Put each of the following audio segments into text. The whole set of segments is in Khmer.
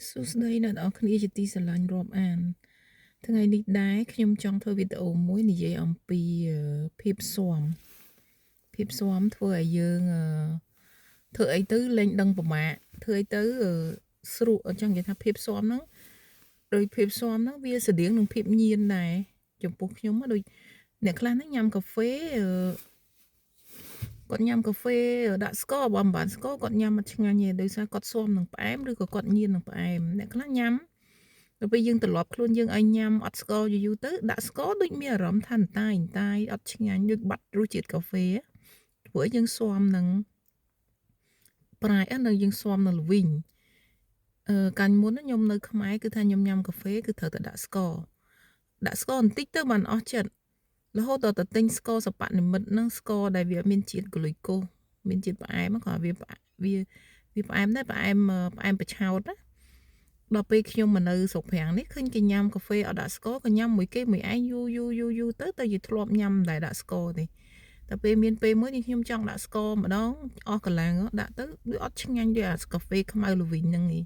សួស្តីអ្នកនរគ្នាជាទីស្រឡាញ់រាប់អានថ្ងៃនេះដែរខ្ញុំចង់ធ្វើវីដេអូមួយនិយាយអំពីភាពស៊ាំធ្វើឲ្យយើងធ្វើអីទៅលែងដឹងប្រមាថធ្វើអីទៅស្រួលអញ្ចឹងនិយាយថាភាពស៊ាំហ្នឹងដោយភាពស៊ាំហ្នឹងវាស្តៀងនឹងភាពញៀនដែរចំពោះខ្ញុំដូចអ្នកខ្លះហ្នឹងញ៉ាំកាហ្វេគាត់ញ៉ាំកាហ្វេដាក់ស្ករបើមិនបានស្ករគាត់ញ៉ាំអត់ឆ្ងាញ់ទេដោយសារគាត់ស៊ាំនឹងផ្អែមឬក៏គាត់ញៀននឹងផ្អែមអ្នកខ្លះញ៉ាំដល់ពេលយើងត្រឡប់ខ្លួនយើងឲ្យញ៉ាំអត់ស្ករយូរទៅដាក់ស្ករដូចមានអារម្មណ៍ថាតែអត់ឆ្ងាញ់ដូចបាត់រសជាតិកាហ្វេធ្វើឲ្យយើងស៊ាំនឹងប្រៃនៅយើងស៊ាំនឹងល្វីងកាលមុនខ្ញុំនៅខ្មែរគឺថាខ្ញុំញ៉ាំកាហ្វេគឺត្រូវតែដាក់ស្ករបន្តិចទៅបានអស់ចិត្តរហូតដល់ទៅទិញស្ករសបនិមិត្តហ្នឹងស្ករដែលវាមានជាតិក្លូកូសមានជាតិផ្អែមគាត់វាផ្អែមដែរផ្អែមប្រឆោតណាដល់ពេលខ្ញុំមកនៅស្រុកប្រាំងនេះឃើញគេញ៉ាំកាហ្វេអត់ដាក់ស្ករក៏ញ៉ាំមួយគេមួយឯងយូរទៅជាធ្លាប់ញ៉ាំតែដាក់ស្ករទេតែពេលមានពេលមួយនេះខ្ញុំចង់ដាក់ស្ករម្ដងអស់កន្លងដាក់ទៅវាអត់ឆ្ងាញ់ដូចអាកាហ្វេខ្មៅល្វីងហ្នឹងឯង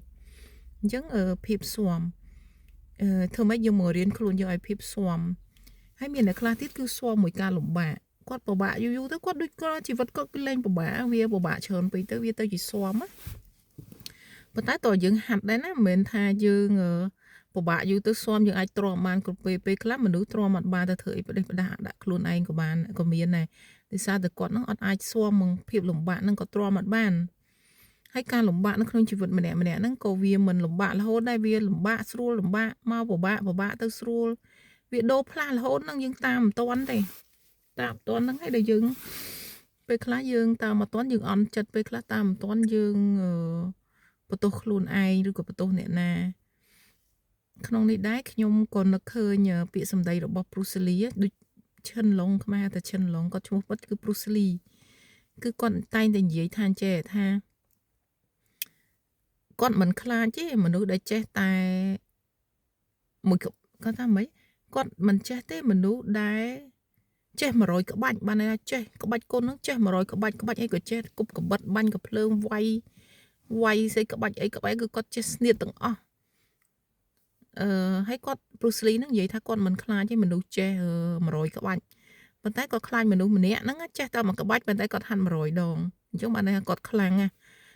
អញ្ចឹងភាពស៊ាំធ្វើម៉េចយើងមករៀនខ្លួនយើងឲ្យភាពស៊ាំហើយមានអ្នកខ្លះទៀតគឺស៊ាំមួយការលំបាកគាត់ពិបាកយូរទៅគាត់ដូចគាត់ជីវិតគាត់គឺលែងពិបាកវាពិបាកច្រើនពេកទៅវាទៅជាស៊ាំណាប៉ុន្តែតើយើងហាត់ដែរណាមិនមែនថាយើងពិបាកយូរទៅស៊ាំយើងអាចទ្រាំបានគ្រប់ពេលខ្លះមនុស្សទ្រាំអត់បានទៅធ្វើអីផ្ដេសផ្ដាសដាក់ខ្លួនឯងក៏បានក៏មានដែរដោយសារតែគាត់នឹងអត់អាចស៊ាំនឹងភាពលំបាកនឹងក៏ទ្រាំអត់បានហើយការលំបាកនៅក្នុងជីវិតម្នាក់ហ្នឹងក៏វាមិនលំបាករហូតដែរវាលំបាកស្រួលលំបាកមកពិបាកទៅស្រួលវាដូរផ្លាស់រហូតហ្នឹងយើងតាមមិនទាន់ទេតាមមិនទាន់ហ្នឹងហើយដែលយើងពេលខ្លះយើងតាមមិនទាន់យើងអន់ចិត្តពេលខ្លះតាមមិនទាន់យើងបន្ទោសខ្លួនឯងឬក៏បន្ទោសអ្នកណាក្នុងនេះដែរខ្ញុំក៏នឹកឃើញពាក្យសម្ដីរបស់ Bruce Lee ដូចឈិនឡុងខ្មែរតែឈិនឡុងគាត់ឈ្មោះពិតគឺ Bruce Lee គឺគាត់តែងតែនិយាយថាចេះថាគាត់មិនខ្លាចទេមនុស្សដែលចេះតែមួយគាត់ថាម៉េចគាត់មិនចេះទេមនុស្សដែលចេះ100ក្បាច់បានថាចេះក្បាច់គុនហ្នឹងចេះ100ក្បាច់អីក៏ចេះគប់កបិតបាញ់កភ្លើងវាយស្អីក្បាច់អីក្បាច់គឺគាត់ចេះស្នៀតទាំងអស់ហើយគាត់ Bruce Lee ហ្នឹងនិយាយថាគាត់មិនខ្លាចទេមនុស្សចេះ100ក្បាច់ប៉ុន្តែគាត់ខ្លាចមនុស្សម្នាក់ហ្នឹងចេះតែមួយក្បាច់ប៉ុន្តែគាត់ហាត់100ដងអញ្ចឹងបានថាគាត់ខ្លាំងណា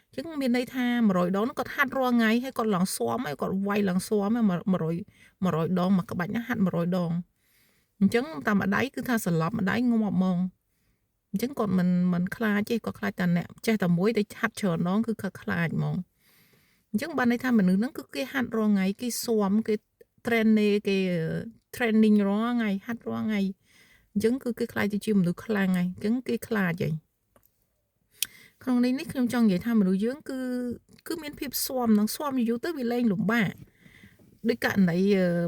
អញ្ចឹងមានន័យថា100ដងហ្នឹងគាត់ហាត់រាល់ថ្ងៃហើយគាត់ឡើងស៊ាំហើយគាត់វាយឡើងស៊ាំ100ដងមួយក្បាច់ណាហាត់100ដងអញ្ចឹងតាមម្ដាយគឺថាសន្លប់ម្ដាយងំអត់មកអញ្ចឹងគាត់មិនខ្លាចទេគាត់ខ្លាចតែអ្នកចេះតែមួយតែហាត់ច្រើនដងគឺគាត់ខ្លាចហ្មងអញ្ចឹងបានន័យថាមនុស្សហ្នឹងគឺគេហាត់រាល់ថ្ងៃគេស៊ាំគេ training រាល់ថ្ងៃហាត់រាល់ថ្ងៃអញ្ចឹងគឺគេខ្លាចទៅជាមនុស្សខ្លាំងហើយអញ្ចឹងគេខ្លាចហើយក្នុងនេះខ្ញុំចង់និយាយថាមនុស្សយើងគឺមានភាពស៊ាំនឹងស៊ាំយូរទៅវាលែងលំបាកដូចករណី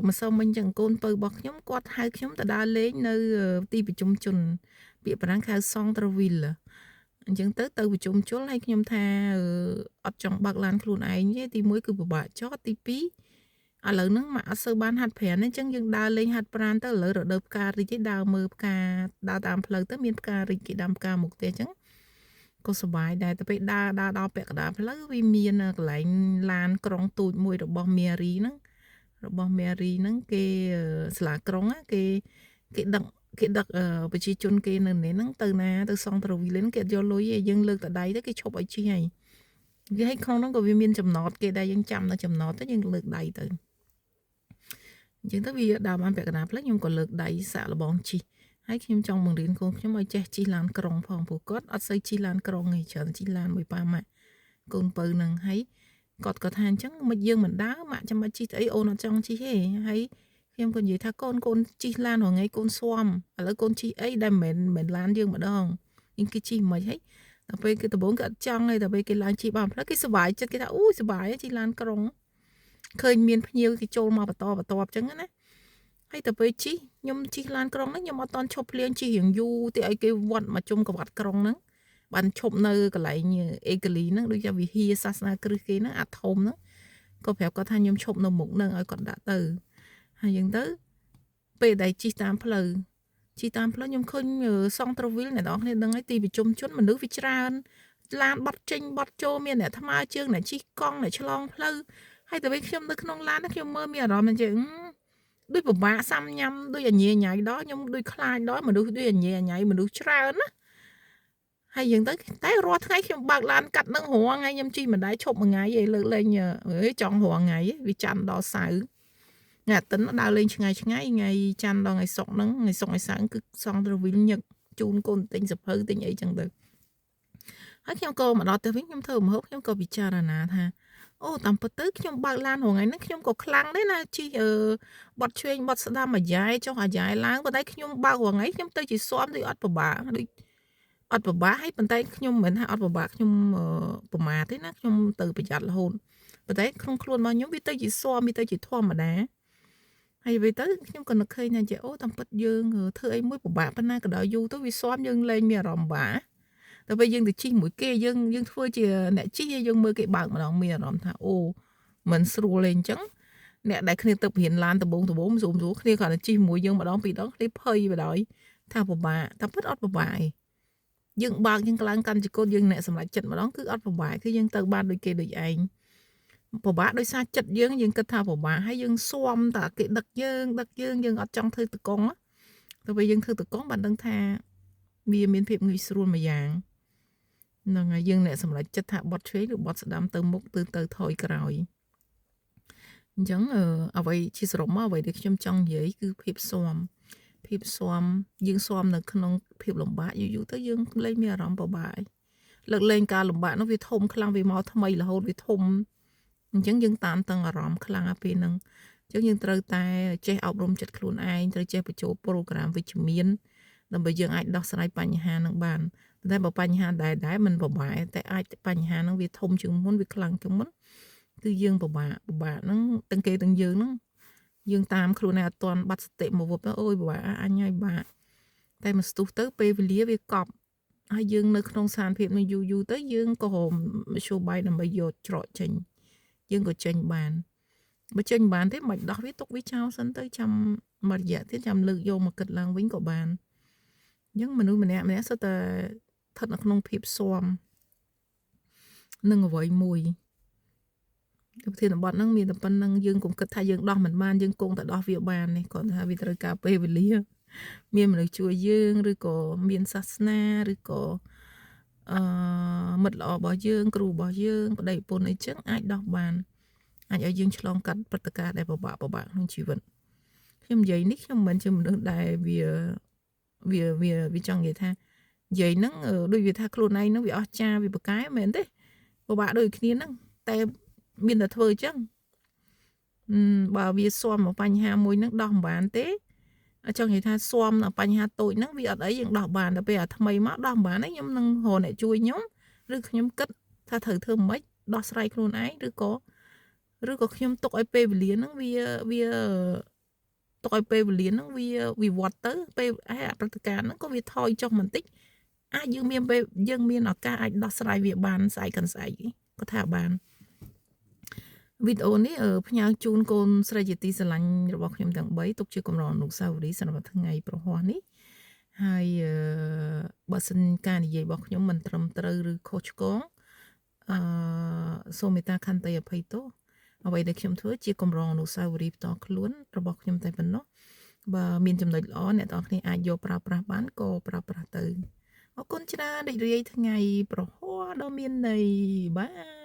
ម្សិលមិញចឹងកូនពៅរបស់ខ្ញុំគាត់ហៅខ្ញុំទៅដើរលេងនៅទីប្រជុំជនពាក្យប្រាំងហៅ Centre-ville អញ្ចឹងទៅប្រជុំជនហើយខ្ញុំថាអត់ចង់បើកឡានខ្លួនឯងទេទី1គឺពិបាកចតទី2ឥឡូវហ្នឹងមកអត់សូវបានហាត់ប្រាណទេអញ្ចឹងយើងដើរលេងហាត់ប្រាណទៅឥឡូវរដូវផ្ការីកឯដើរមើលផ្កាដើរតាមផ្លូវទៅមានផ្ការីកគេដាំផ្កាមុខទេអញ្ចឹងក៏សុបាយដែរតែពេលដើរដល់ពាក់កណ្ដាលផ្លូវវាមានកន្លែងឡានក្រុងទូចមួយរបស់មេរីហ្នឹងគេសាលាក្រុងគេដឹកប្រជាជនគេនៅនេះហ្នឹងទៅណាទៅសង់ត្រវីលេហ្នឹងគេអត់យកលុយទេយើងលើកតដៃទៅគេឈប់ឲ្យជិះហើយវាឲ្យក្នុងហ្នឹងក៏វាមានចំណតគេដែរយើងចាំនៅចំណតទៅយើងលើកដៃទៅអញ្ចឹងទៅវាដើរបានពាក់កណ្ដាលផ្លូវខ្ញុំក៏លើកដៃសាក់លបងជិះហើយខ្ញុំចង់បង្រៀនកូនខ្ញុំឲ្យចេះជិះឡានក្រុងផងព្រោះគាត់អត់សូវជិះឡានក្រុងទេច្រើនជិះឡានមួយប៉ាម៉ាក់កូនពៅហ្នឹងហើយគាត់ក៏ថាអញ្ចឹងមិនយើងមិនដើរម៉ាក់ចាំបាច់ជិះទៅអីអូនអត់ចង់ជិះទេហើយខ្ញុំក៏និយាយថាកូនជិះឡានរងៃកូនស៊ាំឥឡូវកូនជិះអីដែលមិនឡានយើងម្ដងយើងគេជិះមិនហិចដល់ពេលគេដំបងគេអត់ចង់ទេដល់ពេលគេឡើងជិះបានផ្លូវគេសុបាយចិត្តគេថាអូយសុបាយជិះឡានក្រុងឃើញមានភ្ញៀវគេចូលមកបន្តអញ្ចឹងណាហើយទៅពេលជិះខ្ញុំជិះឡានក្រុងហ្នឹងខ្ញុំអត់តន់ឈប់ភ្លៀងជិះរៀងយូរទីឲ្យគេវត្តមកជុំកវត្តក្រុងហ្នឹងបានឈប់នៅកន្លែងអេកាលីហ្នឹងដូចជាវិហារសាសនាគ្រឹះគេហ្នឹងអាធំហ្នឹងក៏ប្រាប់គាត់ថាខ្ញុំឈប់នៅមុខហ្នឹងឲ្យគាត់ដាក់ទៅហើយយ៉ាងទៅពេលដែលជិះតាមផ្លូវខ្ញុំឃើញសង់ត្រវីលអ្នកនរគ្នាដឹងហើយទីប្រជុំជនមនុស្សវាច្រើនឡានបត់ចេញបត់ចូលមានអ្នកថ្មើរជើងអ្នកជិះកង់អ្នកឆ្លងផ្លូវ ហើយតែវិញខ្ញុំនៅក្នុងឡានហ្នឹងខ្ញុំមើលមានអារម្មណ៍ថាដូចពិបាកសាំញ៉ាំដូចអញញ៉ៃដល់ខ្ញុំដូចខ្លាចដល់មនុស្សដូចអញញ៉ៃមនុស្សច្រើនណាហើយយើងទៅតែរាល់ថ្ងៃខ្ញុំបើកឡានកាត់នឹងរាល់ថ្ងៃខ្ញុំជិះមិនដែរឈប់មួយថ្ងៃឯងលើកលែងចង់រាល់ថ្ងៃវាច័ន្ទដល់សៅរ៍ថ្ងៃអាទិត្យដើរលេងឆ្ងាយថ្ងៃច័ន្ទដល់ថ្ងៃសុក្រហ្នឹងថ្ងៃសុក្រថ្ងៃសៅរ៍គឺសង់ទៅវិញញឹកជូនកូនទិញសភៅទិញអីចឹងទៅហើយខ្ញុំក៏មកដល់ទៅវិញខ្ញុំធ្វើម្ហូបខ្ញុំក៏ពិចារណាថាអូតាមពិតទៅខ្ញុំបើកឡានរងថ្ងៃហ្នឹងខ្ញុំក៏ខ្លាំងដែរណាជិះបត់ឆ្វេងបត់ស្ដាំអាយ៉ែចុះអាយ៉ែឡើងប៉ុន្តែខ្ញុំបើករងថ្ងៃខ្ញុំទៅជាស៊ាំដូចអត់ពិបាកដូចអត់ពិបាកហើយប៉ុន្តែខ្ញុំមិនថាអត់ពិបាកខ្ញុំប្រមាទទេណាខ្ញុំទៅប្រយ័ត្នរហូតប៉ុន្តែក្នុងខ្លួនរបស់ខ្ញុំវាទៅជាស៊ាំវាទៅជាធម្មតាហើយពេលទៅខ្ញុំក៏នឹកឃើញថាជាអូតាមពិតយើងធ្វើអីមួយពិបាកប៉ុណ្ណាក៏ដោយយូរទៅវាស៊ាំយើងលែងមានអារម្មណ៍បាក់តែពេលយើងទៅជិះមួយគេយើងធ្វើជាអ្នកជិះហើយយើងមើលគេបើកម្ដងមានអារម្មណ៍ថាអូមិនស្រួលទេអញ្ចឹងអ្នកដែលគ្នាទៅរៀនឡានដំបូងស្រួលគ្នាគាត់ទៅជិះមួយយើងម្ដងពីរដងគ្នាភ័យបដ ாய் ថាពិបាកតែពិតអត់ពិបាកឯងយើងបើកយើងក្លាំងកាន់ចកូតយើងអ្នកសម្រេចចិត្តម្ដងគឺអត់ពិបាកគឺយើងទៅបានដូចគេដូចឯងពិបាកដោយសារចិត្តយើងគិតថាពិបាកហើយយើងស៊ាំតែគេដឹកយើងអត់ចង់ធ្វើតកង់ទៅពេលយើងធ្វើតកង់បានដឹងថាវាមានភាពងាយស្រួលមួយយ៉ាងហ្នឹងហើយយើងអ្នកសម្រេចចិត្តថាបត់ឆ្វេងឬបត់ស្ដាំទៅមុខទៅថយក្រោយអញ្ចឹងអ្វីជាសរុបមកអ្វីដែលខ្ញុំចង់និយាយគឺភាពស៊ាំយើងស៊ាំនៅក្នុងភាពលំបាកយូរទៅយើងលែងមានអារម្មណ៍ពិបាកលើកលែងការលំបាកនោះវាធំខ្លាំងវាមកថ្មីរហូតវាធំអញ្ចឹងយើងតាមតឹងអារម្មណ៍ខ្លាំងពេលហ្នឹងអញ្ចឹងយើងត្រូវតែចេះអប់រំចិត្តខ្លួនឯងត្រូវចេះបញ្ចូលប្រូក្រាមវិជ្ជមានដើម្បីយើងអាចដោះស្រាយបញ្ហានឹងបានតែបើបញ្ហាដែលមិនពិបាកតែអាចបញ្ហាហ្នឹងវាធំជាងមុនវាខ្លាំងជាងមុនគឺយើងពិបាកហ្នឹងទាំងគេទាំងយើងហ្នឹងយើងតាមខ្លួនឯងអត់ទាន់បាត់សតិមកវឹបទៅអូយពិបាកអញហើយបាក់តែមកស្ទុះទៅពេលវេលាវាកប់ហើយយើងនៅក្នុងស្ថានភាពនេះយូរទៅយើងក៏មធ្យោបាយដើម្បីយកច្រកចេញយើងក៏ចេញបានបើចេញបានទេមិនដោះវាទុកវាចោលសិនទៅចាំមួយរយៈទៀតចាំលើកយកមកគិតឡើងវិញក៏បានអញ្ចឹងមនុស្សម្នាក់សុទ្ធតែស្ថិតនៅក្នុងភាពស៊ាំនឹងអ្វីមួយប្រធានបទហ្នឹងមានតែប៉ុណ្្នឹងយើងកុំគិតថាយើងដោះមិនបានយើងគង់តែដោះវាបាននេះគាត់ថាវាត្រូវការពេលវេលាមានមនុស្សជួយយើងឬក៏មានសាសនាឬក៏មិត្តល្អរបស់យើងគ្រូរបស់យើងប្តីប្រពន្ធអីចឹងអាចដោះបានអាចឲ្យយើងឆ្លងកាត់ព្រឹត្តិការណ៍ដែលពិបាកក្នុងជីវិតខ្ញុំនិយាយនេះខ្ញុំមិនជាមនុស្សដែលវាចង់និយាយថានិយាយហ្នឹងដូចវាថាខ្លួនឯងហ្នឹងវាអស្ចារ្យវាប្រកែមែនទេពិបាកដូចគ្នាហ្នឹងតែមានតែធ្វើអញ្ចឹងបើវាស៊ាំមកបញ្ហាមួយហ្នឹងដោះមិនបានទេចង់និយាយថាស៊ាំបញ្ហាតូចហ្នឹងវាអត់អីយើងដោះបានតែពេលអាថ្មីមកដោះមិនបានទេខ្ញុំនឹងរកអ្នកជួយខ្ញុំឬខ្ញុំគិតថាត្រូវធ្វើម៉េចដោះស្រាយខ្លួនឯងឬក៏ខ្ញុំទុកឲ្យពេលវេលាហ្នឹងវាទុកឲ្យពេលវេលាហ្នឹងវាវិវត្តទៅពេលព្រឹត្តិការណ៍ហ្នឹងក៏វាថយចុះបន្តិចអាចយើងមានឱកាសអាចដោះស្រាយវាបានស្អែកកាន់ស្អែកក៏ថាបានវីដេអូនេះផ្ញើជូនកូនស្រីជាទីស្រឡាញ់របស់ខ្ញុំទាំង3ទុកជាកម្រងអនុស្សាវរីយ៍សម្រាប់ថ្ងៃប្រហ័សនេះហើយបើសិនការនិយាយរបស់ខ្ញុំមិនត្រឹមត្រូវឬខុសឆ្គងសូមមេត្តាខន្តីអភ័យទោសអ្វីដែលខ្ញុំធ្វើជាកម្រងអនុស្សាវរីយ៍ផ្ទាល់ខ្លួនរបស់ខ្ញុំតែប៉ុណ្ណោះបើមានចំណុចល្អអ្នកទាំងគ្នាអាចយកប្រើប្រាស់បានក៏ប្រើប្រាស់ទៅអរគុណច្រើនរីករាយថ្ងៃប្រហ័សដ៏មានន័យបាយ